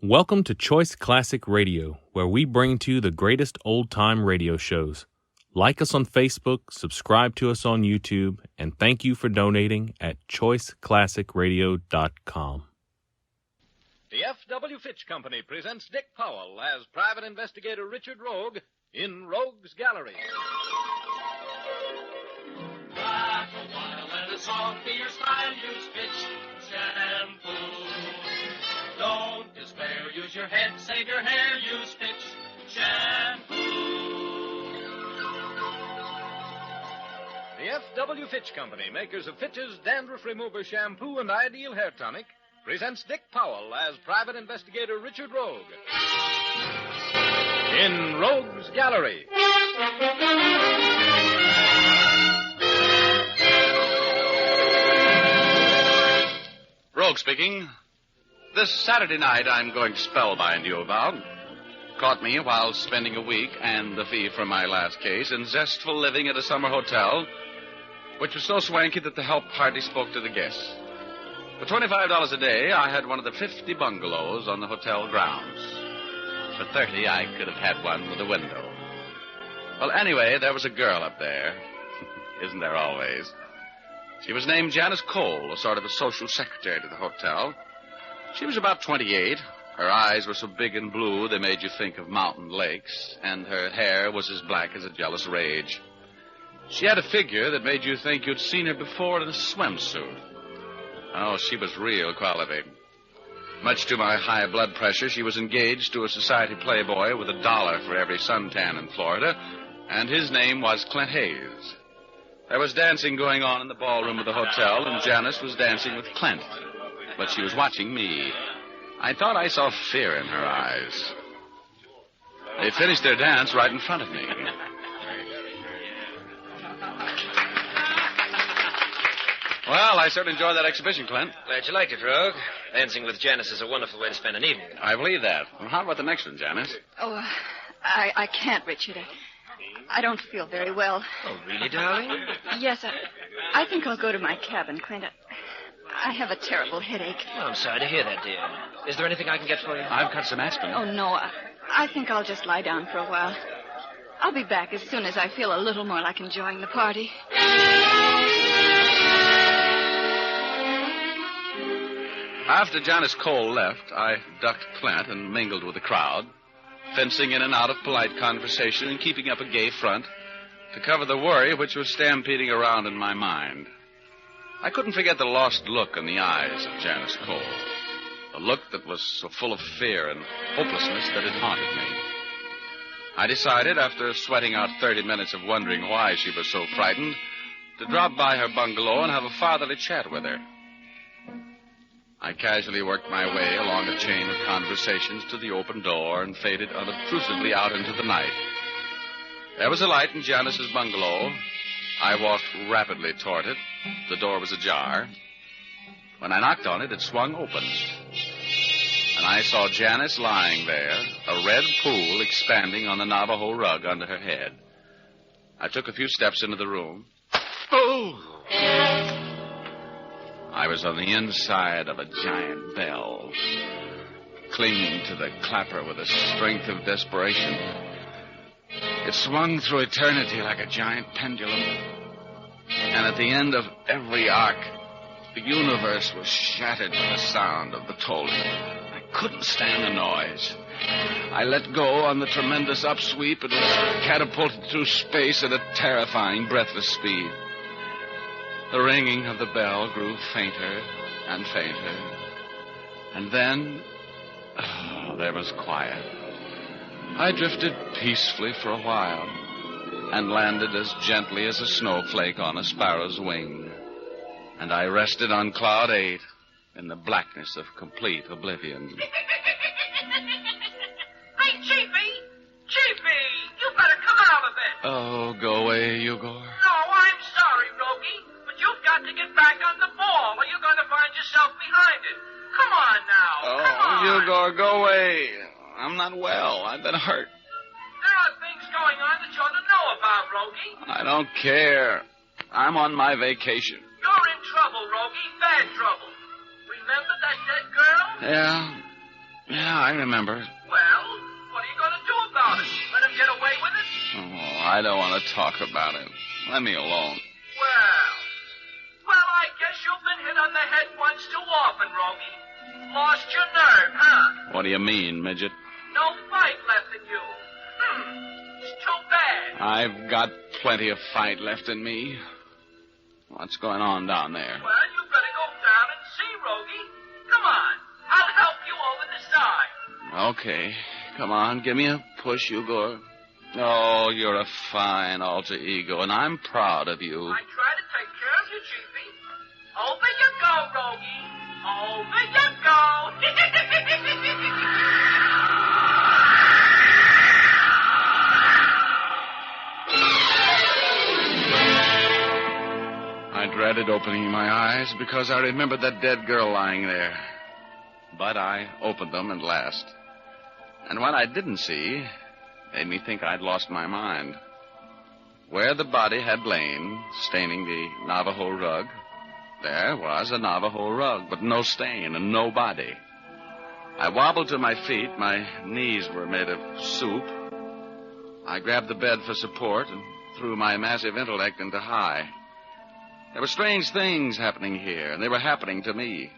Welcome to Choice Classic Radio, where we bring to you the greatest old-time radio shows. Like us on Facebook, subscribe to us on YouTube, and thank you for donating at choiceclassicradio.com. The F.W. Fitch Company presents Dick Powell as Private Investigator Richard Rogue in Rogue's Gallery. Laugh a while and a song be your style. Use Fitch shampoo. Don't despair. Use your head. Save your hair. Use Fitch shampoo. The F.W. Fitch Company, makers of Fitch's Dandruff Remover Shampoo and Ideal Hair Tonic, presents Dick Powell as Private Investigator Richard Rogue in Rogue's Gallery. Rogue speaking. This Saturday night I'm going to spellbind you about. Caught me while spending a week and the fee from my last case in zestful living at a summer hotel, which was so swanky that the help hardly spoke to the guests. For $25 a day, I had one of the 50 bungalows on the hotel grounds. For $30, I could have had one with a window. Well, anyway, there was a girl up there. Isn't there always? She was named Janice Cole, a sort of a social secretary to the hotel. She was about 28. Her eyes were so big and blue they made you think of mountain lakes, and her hair was as black as a jealous rage. She had a figure that made you think you'd seen her before in a swimsuit. Oh, she was real quality. Much to my high blood pressure, she was engaged to a society playboy with $1 for every suntan in Florida, and his name was Clint Hayes. There was dancing going on in the ballroom of the hotel, and Janice was dancing with Clint. But she was watching me. I thought I saw fear in her eyes. They finished their dance right in front of me. Well, I certainly enjoyed that exhibition, Clint. Glad you liked it, Rogue. Dancing with Janice is a wonderful way to spend an evening. I believe that. Well, how about the next one, Janice? Oh, I can't, Richard. I don't feel very well. Oh, really, darling? Yes, I think I'll go to my cabin, Clint. I have a terrible headache. Oh, I'm sorry to hear that, dear. Is there anything I can get for you? I've got some aspirin. Oh, no. I think I'll just lie down for a while. I'll be back as soon as I feel a little more like enjoying the party. After Janice Cole left, I ducked Clint and mingled with the crowd, fencing in and out of polite conversation and keeping up a gay front to cover the worry which was stampeding around in my mind. I couldn't forget the lost look in the eyes of Janice Cole, a look that was so full of fear and hopelessness that it haunted me. I decided, after sweating out 30 minutes of wondering why she was so frightened, to drop by her bungalow and have a fatherly chat with her. I casually worked my way along a chain of conversations to the open door and faded unobtrusively out into the night. There was a light in Janice's bungalow. I walked rapidly toward it. The door was ajar. When I knocked on it, it swung open. And I saw Janice lying there, a red pool expanding on the Navajo rug under her head. I took a few steps into the room. Oh! I was on the inside of a giant bell, clinging to the clapper with the strength of desperation. It swung through eternity like a giant pendulum. And at the end of every arc, the universe was shattered by the sound of the tolling. I couldn't stand the noise. I let go on the tremendous upsweep and was catapulted through space at a terrifying, breathless speed. The ringing of the bell grew fainter and fainter. And then, there was quiet. I drifted peacefully for a while and landed as gently as a snowflake on a sparrow's wing. And I rested on cloud 8 in the blackness of complete oblivion. Hey, Chiefy! Chiefy! You better come out of it! Oh, go away, Igor. No, I'm sorry, Rogie, but you've got to get back on the ball or you're going to find yourself behind it. Come on now. Oh, come on. Igor, go away. I'm not well. I've been hurt. There are things going on that you ought to know about, Rogie. I don't care. I'm on my vacation. You're in trouble, Rogie. Bad trouble. Remember that dead girl? Yeah, I remember. Well, what are you going to do about it? Let him get away with it? Oh, I don't want to talk about it. Let me alone. Well, I guess you've been hit on the head once too often, Rogie. Lost your nerve, huh? What do you mean, midget? No fight left in you. It's too bad. I've got plenty of fight left in me. What's going on down there? Well, you better go down and see, Rogie. Come on. I'll help you over the side. Okay. Come on, give me a push, Igor. Oh, you're a fine alter ego, and I'm proud of you. I try to take care of you, Chiefy. Over you go, Rogie. Over you go. I dreaded opening my eyes because I remembered that dead girl lying there. But I opened them at last. And what I didn't see made me think I'd lost my mind. Where the body had lain, staining the Navajo rug, there was a Navajo rug, but no stain and no body. I wobbled to my feet. My knees were made of soup. I grabbed the bed for support and threw my massive intellect into high. There were strange things happening here, and they were happening to me.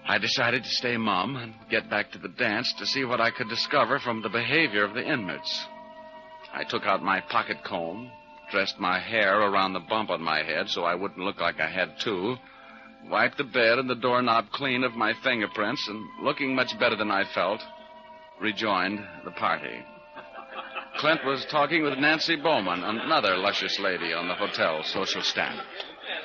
I decided to stay mum and get back to the dance to see what I could discover from the behavior of the inmates. I took out my pocket comb, dressed my hair around the bump on my head so I wouldn't look like I had two, wiped the bed and the doorknob clean of my fingerprints, and looking much better than I felt, rejoined the party. Clint was talking with Nancy Bowman, another luscious lady on the hotel social staff.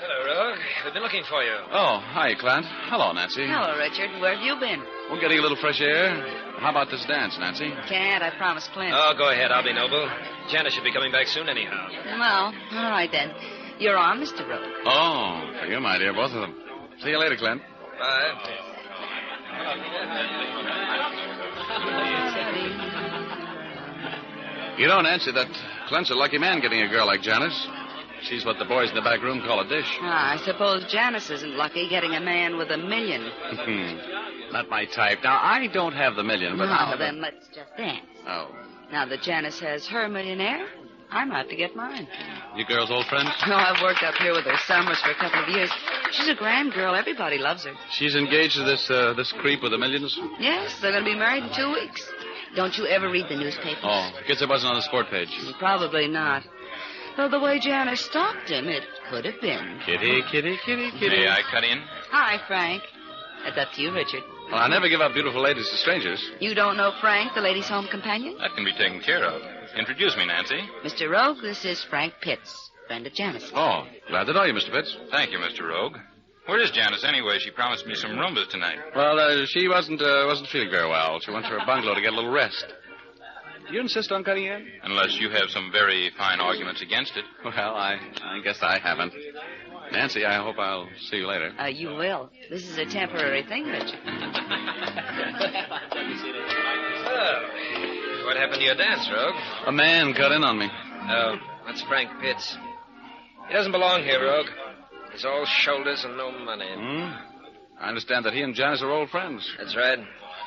Hello, Rogue. We've been looking for you. Oh, hi, Clint. Hello, Nancy. Hello, Richard. Where have you been? We're getting a little fresh air. How about this dance, Nancy? Can't. I promised Clint. Oh, go ahead. I'll be noble. Janice should be coming back soon anyhow. Well, all right then. You're on, Mr. Rogue. Oh, for you, my dear, both of them. See you later, Clint. Bye. You know, Nancy, that Clint's a lucky man getting a girl like Janice. She's what the boys in the back room call a dish. I suppose Janice isn't lucky getting a man with $1 million. Not my type. Now, I don't have the million, but Well, then let's just dance. Oh. Now that Janice has her millionaire, I'm out to get mine. You girls old friends? No, I've worked up here with her summers for a couple of years. She's a grand girl. Everybody loves her. She's engaged to this creep with the millions? Yes, they're going to be married in 2 weeks. Don't you ever read the newspapers? Oh, guess it wasn't on the sport page. Probably not. Though the way Janice stopped him, it could have been. Kitty, kitty, kitty, kitty. May I cut in? Hi, Frank. That's up to you, Richard. Well, I never give up beautiful ladies to strangers. You don't know Frank, the ladies' home companion? That can be taken care of. Introduce me, Nancy. Mr. Rogue, this is Frank Pitts, friend of Janice. Oh, glad to know you, Mr. Pitts. Thank you, Mr. Rogue. Where is Janice anyway? She promised me some rumbas tonight. Well, she wasn't feeling very well. She went to her bungalow to get a little rest. Do you insist on cutting in? Unless you have some very fine arguments against it. Well, I guess I haven't. Nancy, I hope I'll see you later. You will. This is a temporary thing, Richard. Oh, what happened to your dance, Rogue? A man cut in on me. Oh, that's Frank Pitts. He doesn't belong here, Rogue. He's all shoulders and no money. I understand that he and Janice are old friends. That's right.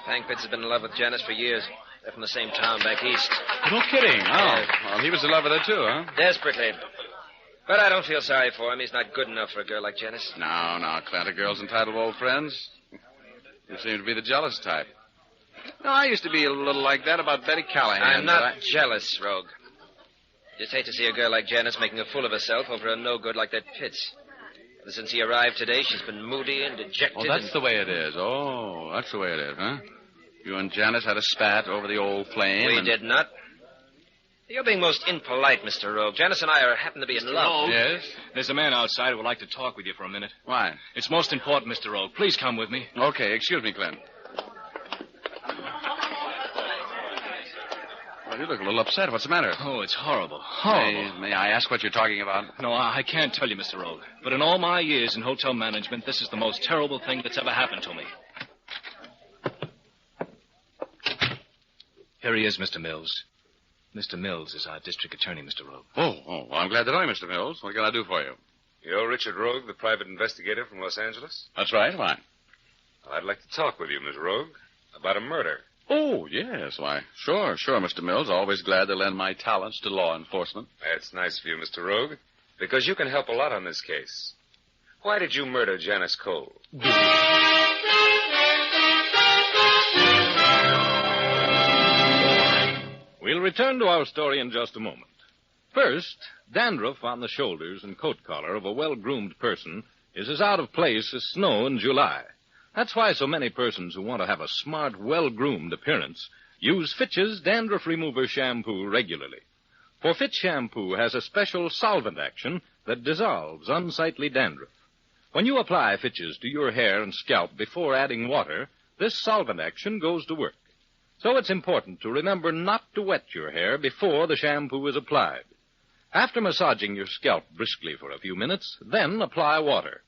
Frank Pitts has been in love with Janice for years. They're from the same town back east. No kidding. Oh, well, he was in love with her, too, huh? Desperately. But I don't feel sorry for him. He's not good enough for a girl like Janice. No, Clint, a girl's entitled to old friends. You seem to be the jealous type. No, I used to be a little like that about Betty Callahan. I'm not jealous, Rogue. Just hate to see a girl like Janice making a fool of herself over a no-good like that Pitts. Ever since he arrived today, she's been moody and dejected. Oh, that's the way it is. Oh, that's the way it is, huh? You and Janice had a spat over the old flame. We did not. You're being most impolite, Mr. Rogue. Janice and I happen to be in love. Yes? There's a man outside who would like to talk with you for a minute. Why? It's most important, Mr. Rogue. Please come with me. Okay, excuse me, Clint. Well, you look a little upset. What's the matter? Oh, it's horrible. Horrible. May I ask what you're talking about? No, I can't tell you, Mr. Rogue. But in all my years in hotel management, this is the most terrible thing that's ever happened to me. Here he is, Mr. Mills. Mr. Mills is our district attorney, Mr. Rogue. Oh, well, I'm glad to know you, Mr. Mills. What can I do for you? You're Richard Rogue, the private investigator from Los Angeles? That's right. Why? Well, I'd like to talk with you, Miss Rogue. About a murder. Oh, yes. Why, sure, Mr. Mills. Always glad to lend my talents to law enforcement. That's nice of you, Mr. Rogue, because you can help a lot on this case. Why did you murder Janice Cole? We'll return to our story in just a moment. First, dandruff on the shoulders and coat collar of a well-groomed person is as out of place as snow in July. That's why so many persons who want to have a smart, well-groomed appearance use Fitch's Dandruff Remover Shampoo regularly. For Fitch Shampoo has a special solvent action that dissolves unsightly dandruff. When you apply Fitch's to your hair and scalp before adding water, this solvent action goes to work. So it's important to remember not to wet your hair before the shampoo is applied. After massaging your scalp briskly for a few minutes, then apply water.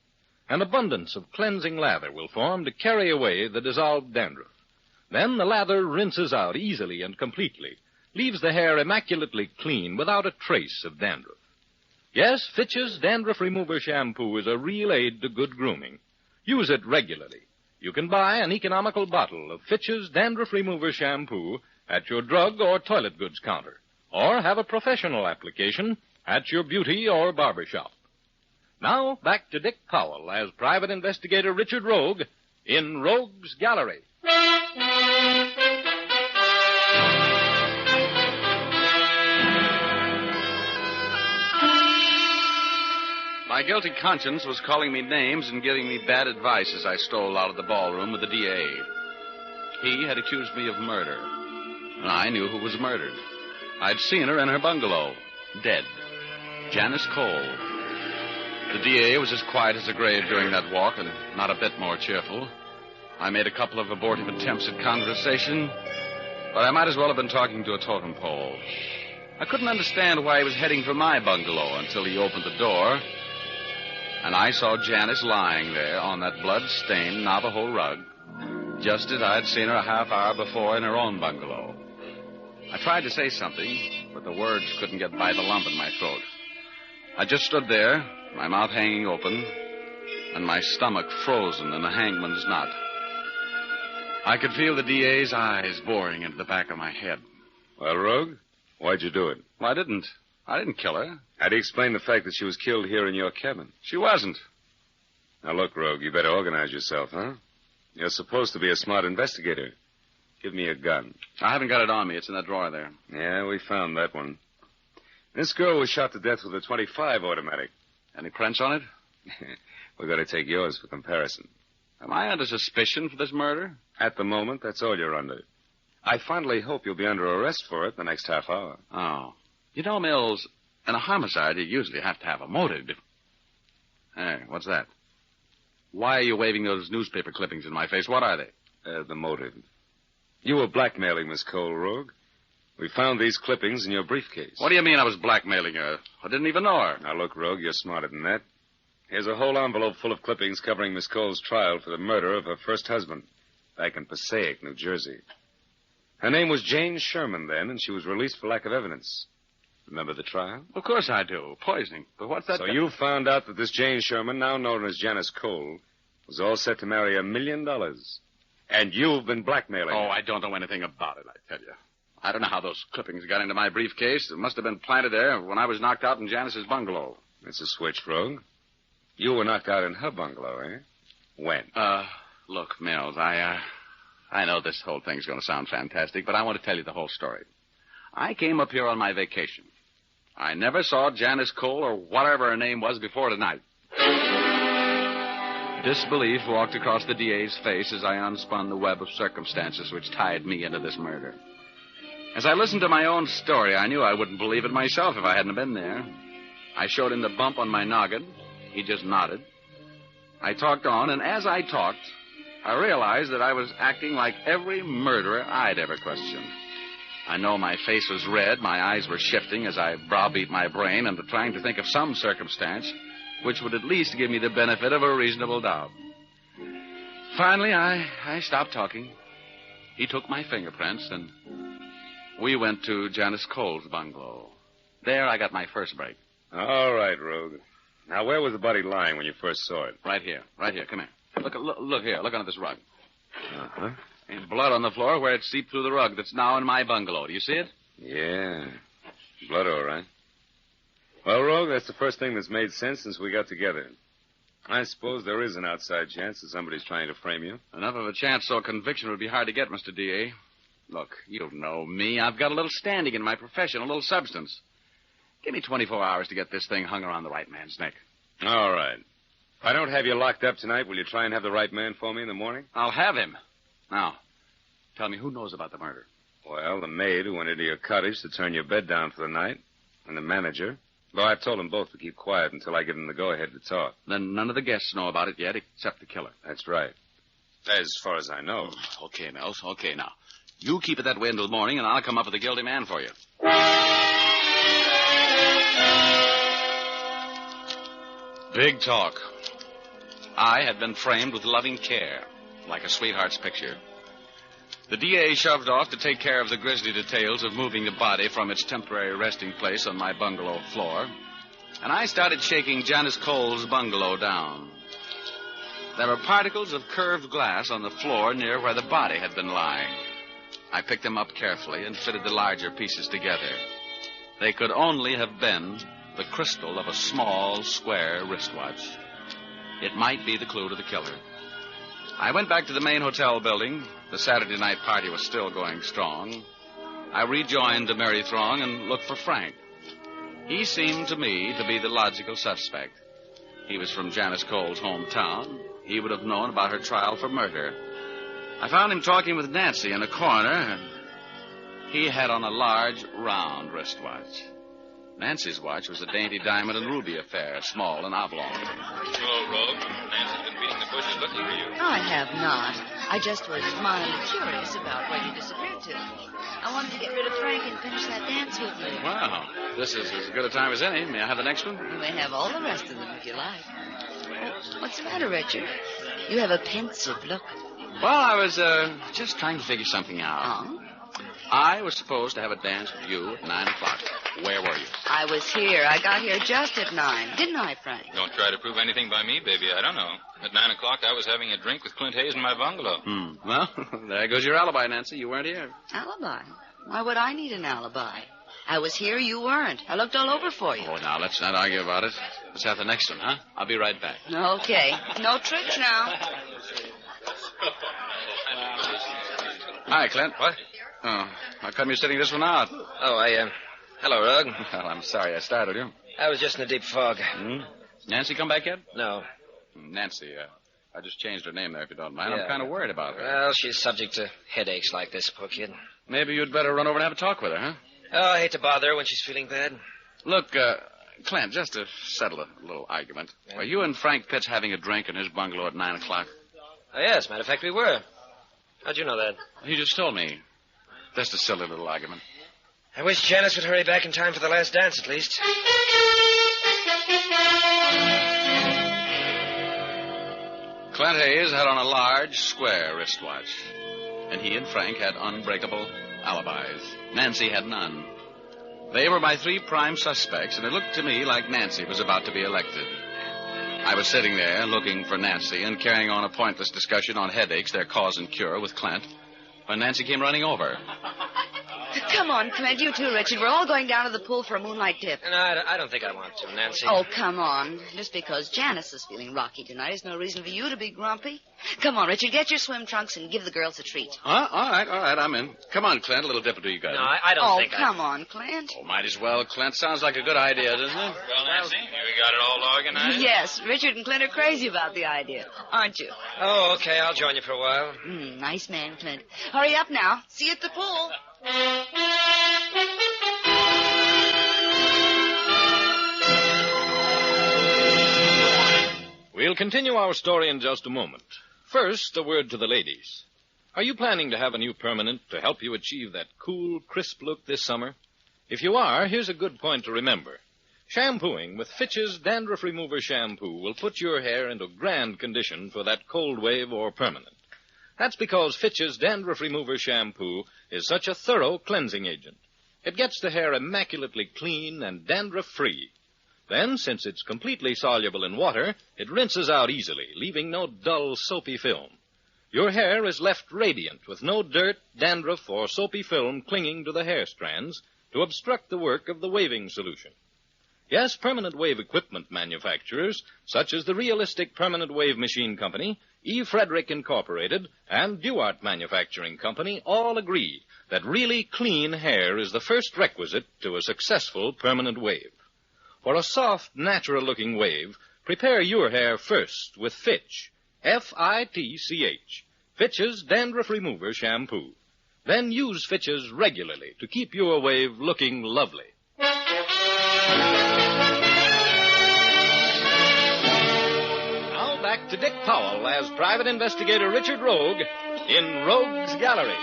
An abundance of cleansing lather will form to carry away the dissolved dandruff. Then the lather rinses out easily and completely, leaves the hair immaculately clean without a trace of dandruff. Yes, Fitch's Dandruff Remover Shampoo is a real aid to good grooming. Use it regularly. You can buy an economical bottle of Fitch's Dandruff Remover Shampoo at your drug or toilet goods counter, or have a professional application at your beauty or barber shop. Now, back to Dick Powell as Private Investigator Richard Rogue in Rogue's Gallery. My guilty conscience was calling me names and giving me bad advice as I stole out of the ballroom with the DA. He had accused me of murder, and I knew who was murdered. I'd seen her in her bungalow, dead. Janice Cole. The DA was as quiet as the grave during that walk and not a bit more cheerful. I made a couple of abortive attempts at conversation, but I might as well have been talking to a totem pole. I couldn't understand why he was heading for my bungalow until he opened the door, and I saw Janice lying there on that blood-stained Navajo rug, just as I'd seen her a half hour before in her own bungalow. I tried to say something, but the words couldn't get by the lump in my throat. I just stood there, my mouth hanging open, and my stomach frozen in a hangman's knot. I could feel the DA's eyes boring into the back of my head. Well, Rogue, why'd you do it? Well, I didn't kill her. How do you explain the fact that she was killed here in your cabin? She wasn't. Now, look, Rogue, you better organize yourself, huh? You're supposed to be a smart investigator. Give me a gun. I haven't got it on me. It's in that drawer there. Yeah, we found that one. This girl was shot to death with a .25 automatic. Any prints on it? We're going to take yours for comparison. Am I under suspicion for this murder? At the moment, that's all you're under. I fondly hope you'll be under arrest for it the next half hour. Oh. You know, Mills, in a homicide, you usually have to have a motive. Hey, what's that? Why are you waving those newspaper clippings in my face? What are they? The motive. You were blackmailing Miss Cole, Rogue. We found these clippings in your briefcase. What do you mean I was blackmailing her? I didn't even know her. Now, look, Rogue, you're smarter than that. Here's a whole envelope full of clippings covering Miss Cole's trial for the murder of her first husband back in Passaic, New Jersey. Her name was Jane Sherman then, and she was released for lack of evidence. Remember the trial? Of course I do. Poisoning. But what's that? So you found out that this Jane Sherman, now known as Janice Cole, was all set to marry $1 million. And you've been blackmailing her. Oh, I don't know anything about it, I tell you. I don't know how those clippings got into my briefcase. It must have been planted there when I was knocked out in Janice's bungalow. It's a switch, Rogue. You were knocked out in her bungalow, eh? When? Look, Mills, I know this whole thing's going to sound fantastic, but I want to tell you the whole story. I came up here on my vacation. I never saw Janice Cole or whatever her name was before tonight. Disbelief walked across the DA's face as I unspun the web of circumstances which tied me into this murder. As I listened to my own story, I knew I wouldn't believe it myself if I hadn't been there. I showed him the bump on my noggin. He just nodded. I talked on, and as I talked, I realized that I was acting like every murderer I'd ever questioned. I know my face was red, my eyes were shifting as I browbeat my brain into trying to think of some circumstance which would at least give me the benefit of a reasonable doubt. Finally, I stopped talking. He took my fingerprints, and we went to Janice Cole's bungalow. There I got my first break. All right, Rogue. Now, where was the body lying when you first saw it? Right here. Come here. Look here. Look under this rug. Uh-huh. And blood on the floor where it seeped through the rug that's now in my bungalow. Do you see it? Yeah. Blood, all right. Well, Rogue, that's the first thing that's made sense since we got together. I suppose there is an outside chance that somebody's trying to frame you. Enough of a chance so a conviction would be hard to get, Mr. D.A. Look, you know me. I've got a little standing in my profession, a little substance. Give me 24 hours to get this thing hung around the right man's neck. All right. If I don't have you locked up tonight, will you try and have the right man for me in the morning? I'll have him. Now, tell me, who knows about the murder? Well, the maid who went into your cottage to turn your bed down for the night, and the manager. Though I've told them both to keep quiet until I give them the go-ahead to talk. Then none of the guests know about it yet, except the killer. That's right. As far as I know. Okay, Mills. Okay, now. You keep it that way until the morning, and I'll come up with a guilty man for you. Big talk. I had been framed with loving care, like a sweetheart's picture. The D.A. shoved off to take care of the grisly details of moving the body from its temporary resting place on my bungalow floor, and I started shaking Janice Cole's bungalow down. There were particles of curved glass on the floor near where the body had been lying. I picked them up carefully and fitted the larger pieces together. They could only have been the crystal of a small, square wristwatch. It might be the clue to the killer. I went back to the main hotel building. The Saturday night party was still going strong. I rejoined the merry throng and looked for Frank. He seemed to me to be the logical suspect. He was from Janice Cole's hometown. He would have known about her trial for murder. I found him talking with Nancy in a corner, and he had on a large, round wristwatch. Nancy's watch was a dainty diamond and ruby affair, small and oblong. Hello, Rogue. Nancy's been beating the bushes looking for you. I have not. I just was mildly curious about where you disappeared to. I wanted to get rid of Frank and finish that dance with you. Wow. This is as good a time as any. May I have the next one? You may have all the rest of them if you like. What's the matter, Richard? You have a pensive look. Well, I was just trying to figure something out. Oh? I was supposed to have a dance with you at 9 o'clock. Where were you? I was here. I got here just at 9. Didn't I, Frank? Don't try to prove anything by me, baby. I don't know. At 9 o'clock, I was having a drink with Clint Hayes in my bungalow. Well, there goes your alibi, Nancy. You weren't here. Alibi? Why would I need an alibi? I was here, you weren't. I looked all over for you. Oh, now, let's not argue about it. Let's have the next one, huh? I'll be right back. Okay. No tricks now. Hi, Clint. What? Oh, how come you're sitting this one out? Oh, hello, Rug. Well, I'm sorry I startled you. I was just in a deep fog. Nancy come back yet? No. Nancy, I just changed her name there, if you don't mind. Yeah. I'm kind of worried about her. Well, she's subject to headaches like this, poor kid. Maybe you'd better run over and have a talk with her, huh? Oh, I hate to bother her when she's feeling bad. Look, Clint, just to settle a little argument. Yeah. Were you and Frank Pitts having a drink in his bungalow at 9 o'clock? Oh, yes, matter of fact, we were. How'd you know that? He just told me. Just a silly little argument. I wish Janice would hurry back in time for the last dance, at least. Clint Hayes had on a large, square wristwatch. And he and Frank had unbreakable alibis. Nancy had none. They were my three prime suspects, and it looked to me like Nancy was about to be elected. I was sitting there looking for Nancy and carrying on a pointless discussion on headaches, their cause and cure, with Clint, when Nancy came running over. Come on, Clint. You too, Richard. We're all going down to the pool for a moonlight dip. No, I don't think I want to, Nancy. Oh, come on. Just because Janice is feeling rocky tonight is no reason for you to be grumpy. Come on, Richard. Get your swim trunks and give the girls a treat. Huh? All right, I'm in. Come on, Clint. A little dip will do you good. No, I don't think come on, Clint. Oh, might as well, Clint. Sounds like a good idea, doesn't it? Well, Nancy, you got it all organized? Yes, Richard and Clint are crazy about the idea, aren't you? Oh, okay. I'll join you for a while. Nice man, Clint. Hurry up now. See you at the pool. We'll continue our story in just a moment. First, a word to the ladies. Are you planning to have a new permanent to help you achieve that cool, crisp look this summer? If you are, here's a good point to remember. Shampooing with Fitch's Dandruff Remover Shampoo will put your hair into grand condition for that cold wave or permanent. That's because Fitch's Dandruff Remover Shampoo is such a thorough cleansing agent. It gets the hair immaculately clean and dandruff-free. Then, since it's completely soluble in water, it rinses out easily, leaving no dull, soapy film. your hair is left radiant with no dirt, dandruff, or soapy film clinging to the hair strands to obstruct the work of the waving solution. Yes, permanent wave equipment manufacturers, such as the Realistic Permanent Wave Machine Company, E. Frederick Incorporated, and Duart Manufacturing Company, all agree that really clean hair is the first requisite to a successful permanent wave. For a soft, natural-looking wave, prepare your hair first with Fitch, F-I-T-C-H, Fitch's Dandruff Remover Shampoo. Then use Fitch's regularly to keep your wave looking lovely. Now back to Dick Powell as Private Investigator Richard Rogue in Rogue's Gallery.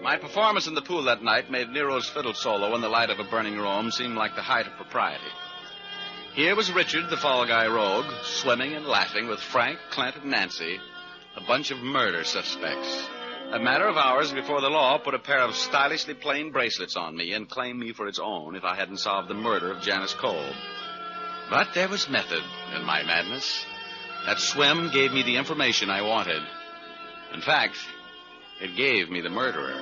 My performance in the pool that night made Nero's fiddle solo in the light of a burning room seem like the height of propriety. Here was Richard, the fall guy rogue, swimming and laughing with Frank, Clint, and Nancy, a bunch of murder suspects. A matter of hours before the law put a pair of stylishly plain bracelets on me and claimed me for its own if I hadn't solved the murder of Janice Cole. But there was method in my madness. That swim gave me the information I wanted. In fact, it gave me the murderer.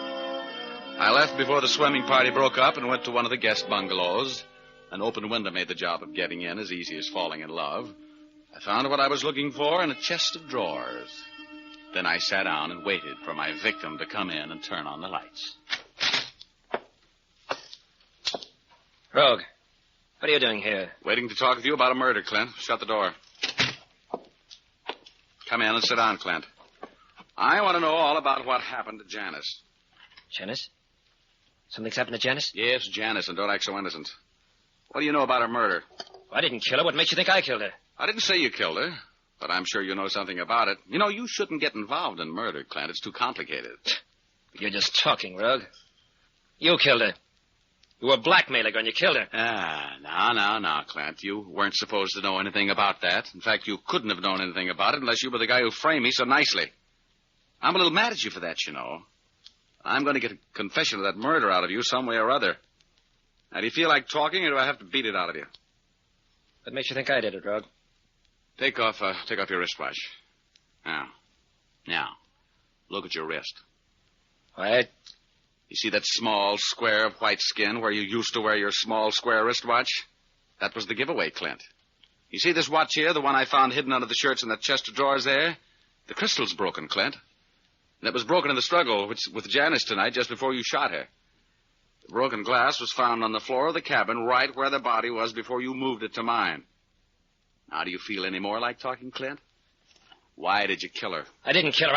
I left before the swimming party broke up and went to one of the guest bungalows. An open window made the job of getting in as easy as falling in love. I found what I was looking for in a chest of drawers. Then I sat down and waited for my victim to come in and turn on the lights. Rogue, what are you doing here? Waiting to talk with you about a murder, Clint. Shut the door. Come in and sit down, Clint. I want to know all about what happened to Janice. Janice? Something's happened to Janice? Yes, Janice, and don't act so innocent. What do you know about her murder? I didn't kill her. What makes you think I killed her? I didn't say you killed her, but I'm sure you know something about it. You know, you shouldn't get involved in murder, Clint. It's too complicated. You're just talking, Rogue. You killed her. You were blackmailing her and you killed her. No, Clint. You weren't supposed to know anything about that. In fact, you couldn't have known anything about it unless you were the guy who framed me so nicely. I'm a little mad at you for that, you know. I'm going to get a confession of that murder out of you some way or other. Now, do you feel like talking, or do I have to beat it out of you? What makes you think I did it, Rogue? Take off your wristwatch. Now, look at your wrist. What? You see that small square of white skin where you used to wear your small square wristwatch? That was the giveaway, Clint. You see this watch here, the one I found hidden under the shirts in that chest of drawers there? The crystal's broken, Clint. And it was broken in the struggle with Janice tonight just before you shot her. The broken glass was found on the floor of the cabin right where the body was before you moved it to mine. Now, do you feel any more like talking, Clint? Why did you kill her? I didn't kill her.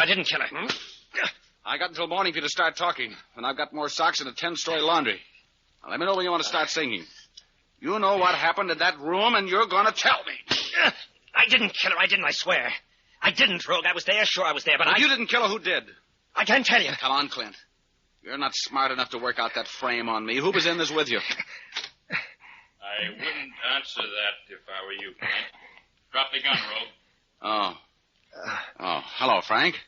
I got until morning for you to start talking, and I've got more socks in a 10-story laundry. Now, let me know when you want to start singing. You know what happened in that room, and you're going to tell me. I didn't kill her. I swear. I didn't, Rogue. I was there. Sure, I was there, but If you didn't kill her, who did? I can't tell you. Come on, Clint. You're not smart enough to work out that frame on me. Who was in this with you? I wouldn't answer that if I were you, Clint. Drop the gun, Rogue. Oh, hello, Frank.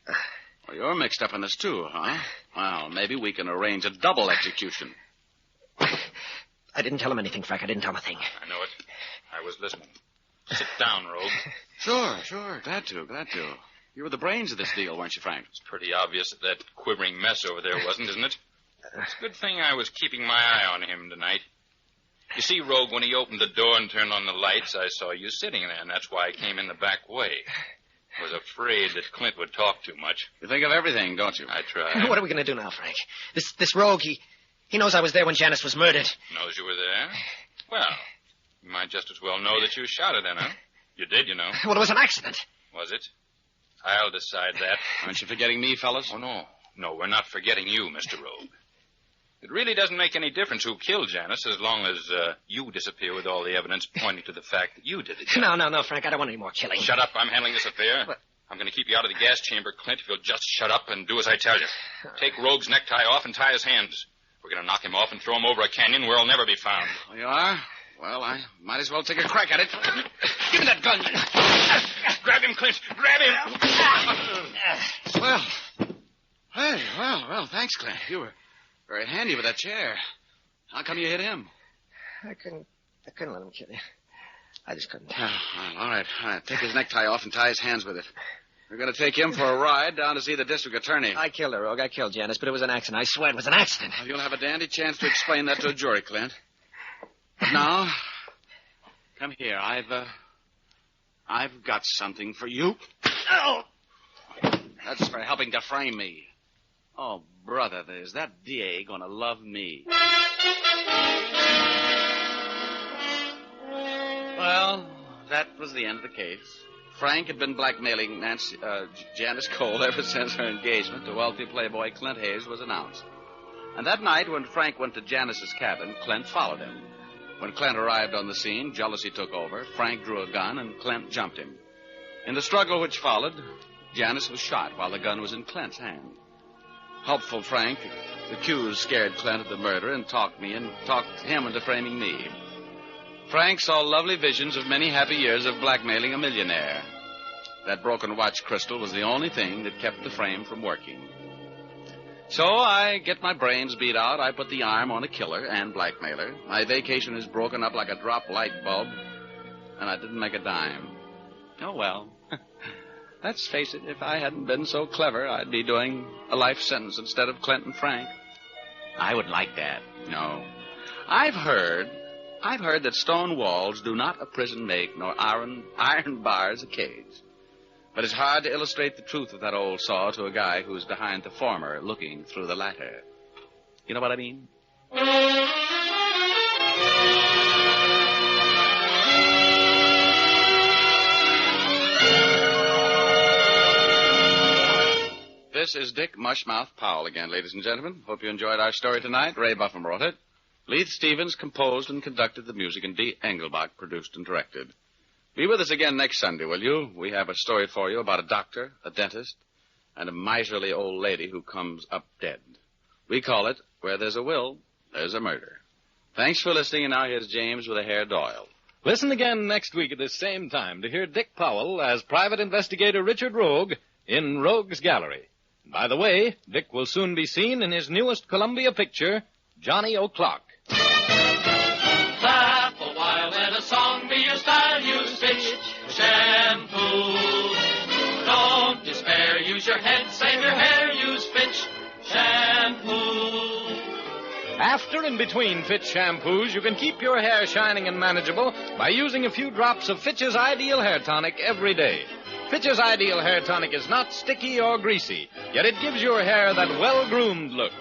Well, you're mixed up in this, too, huh? Well, maybe we can arrange a double execution. I didn't tell him anything, Frank. I didn't tell him a thing. I know it. I was listening. Sit down, Rogue. Sure. Glad to. You were the brains of this deal, weren't you, Frank? It's pretty obvious that quivering mess over there wasn't, isn't it? It's a good thing I was keeping my eye on him tonight. You see, Rogue, when he opened the door and turned on the lights, I saw you sitting there, and that's why I came in the back way. I was afraid that Clint would talk too much. You think of everything, don't you? I tried. What are we going to do now, Frank? This Rogue, he knows I was there when Janice was murdered. Knows you were there? Well, you might just as well know that you shot at her. You did, you know. Well, it was an accident. Was it? I'll decide that. Aren't you forgetting me, fellas? Oh, no. No, we're not forgetting you, Mr. Rogue. It really doesn't make any difference who killed Janice as long as you disappear with all the evidence pointing to the fact that you did it. No, Frank. I don't want any more killing. Shut up. I'm handling this affair. But... I'm going to keep you out of the gas chamber, Clint, if you'll just shut up and do as I tell you. Take Rogue's necktie off and tie his hands. We're going to knock him off and throw him over a canyon where he'll never be found. Oh, you are? Well, I might as well take a crack at it. Give me that gun. Grab him, Clint. Grab him. Well. Hey, well, thanks, Clint. You were very handy with that chair. How come you hit him? I couldn't let him kill you. I just couldn't tell. Well, all right. Take his necktie off and tie his hands with it. We're going to take him for a ride down to see the district attorney. I killed her, Rogue. I killed Janice, but it was an accident. I swear it was an accident. Well, you'll have a dandy chance to explain that to a jury, Clint. But now, come here. I've got something for you. Oh! That's for helping to frame me. Oh, brother, is that DA going to love me? Well, that was the end of the case. Frank had been blackmailing Janice Cole ever since her engagement to wealthy playboy Clint Hayes was announced. And that night, when Frank went to Janice's cabin, Clint followed him. When Clint arrived on the scene, jealousy took over. Frank drew a gun, and Clint jumped him. In the struggle which followed, Janice was shot while the gun was in Clint's hand. Helpful Frank accused scared Clint of the murder and talked him into framing me. Frank saw lovely visions of many happy years of blackmailing a millionaire. That broken watch crystal was the only thing that kept the frame from working. So I get my brains beat out. I put the arm on a killer and blackmailer. My vacation is broken up like a drop light bulb, and I didn't make a dime. Oh, well. Let's face it, if I hadn't been so clever, I'd be doing a life sentence instead of Clint and Frank. I would like that. No. I've heard that stone walls do not a prison make, nor iron bars a cage. But it's hard to illustrate the truth of that old saw to a guy who's behind the former looking through the latter. You know what I mean? This is Dick Mushmouth Powell again, ladies and gentlemen. Hope you enjoyed our story tonight. Ray Buffum wrote it. Leith Stevens composed and conducted the music, and Dee Engelbach produced and directed. Be with us again next Sunday, will you? We have a story for you about a doctor, a dentist, and a miserly old lady who comes up dead. We call it, Where There's a Will, There's a Murder. Thanks for listening, and now here's James with a hair Doyle. Listen again next week at this same time to hear Dick Powell as Private Investigator Richard Rogue in Rogue's Gallery. By the way, Dick will soon be seen in his newest Columbia picture, Johnny O'Clock. Laugh a while, let a song be your style. Use Fitch shampoo. Don't despair, use your head, save your hair. Use Fitch shampoo. After and between Fitch shampoos, you can keep your hair shining and manageable by using a few drops of Fitch's Ideal Hair Tonic every day. Fitch's Ideal Hair Tonic is not sticky or greasy, yet it gives your hair that well-groomed look.